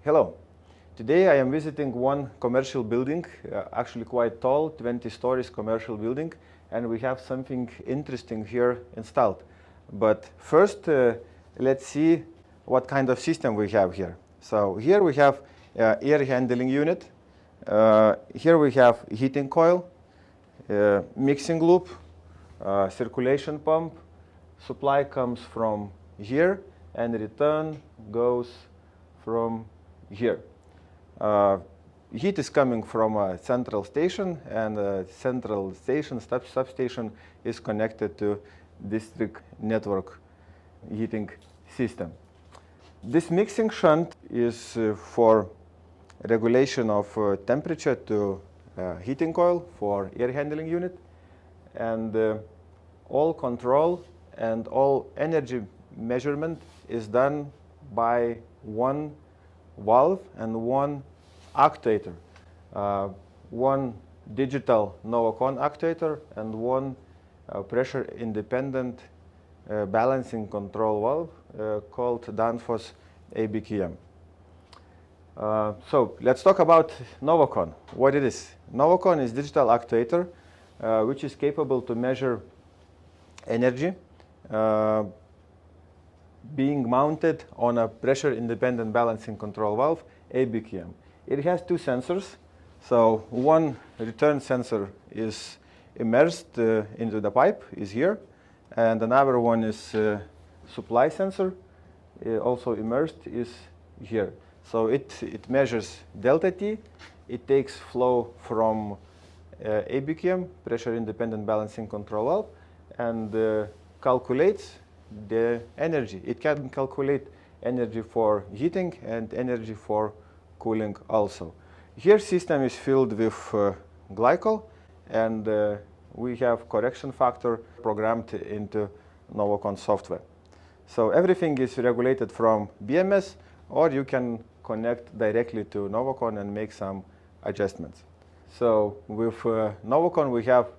Hello. Today I am visiting one commercial building, actually quite tall, 20 stories commercial building, and we have something interesting here installed. But first, let's see what kind of system we have here. So here we have air handling unit. Here we have heating coil, mixing loop, circulation pump. Supply comes from here and return goes from here. Heat is coming from a central station, and the central station, substation, is connected to district network heating system. This mixing shunt is for regulation of temperature to heating coil for air handling unit, and all control and all energy measurement is done by one valve and one actuator, one digital NovoCon actuator and one pressure independent balancing control valve called Danfoss ABQM. So let's talk about NovoCon, what it is. NovoCon is digital actuator which is capable to measure energy being mounted on a pressure independent balancing control valve ABQM. It has two sensors. So one return sensor is immersed into the pipe, is here, and another one is supply sensor, also immersed, is here. So it measures delta T, it takes flow from ABQM, pressure independent balancing control valve, and calculates the energy. It can calculate energy for heating and energy for cooling also. Here system is filled with glycol, and we have correction factor programmed into NovoCon software. So everything is regulated from BMS, or you can connect directly to NovoCon and make some adjustments. So with NovoCon we have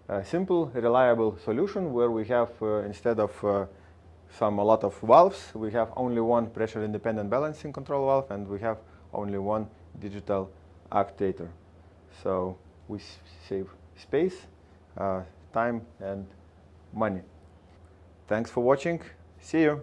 a simple, reliable solution where we have, instead of a lot of valves, we have only one pressure independent balancing control valve, and we have only one digital actuator. So we save space, time and money. Thanks for watching. See you.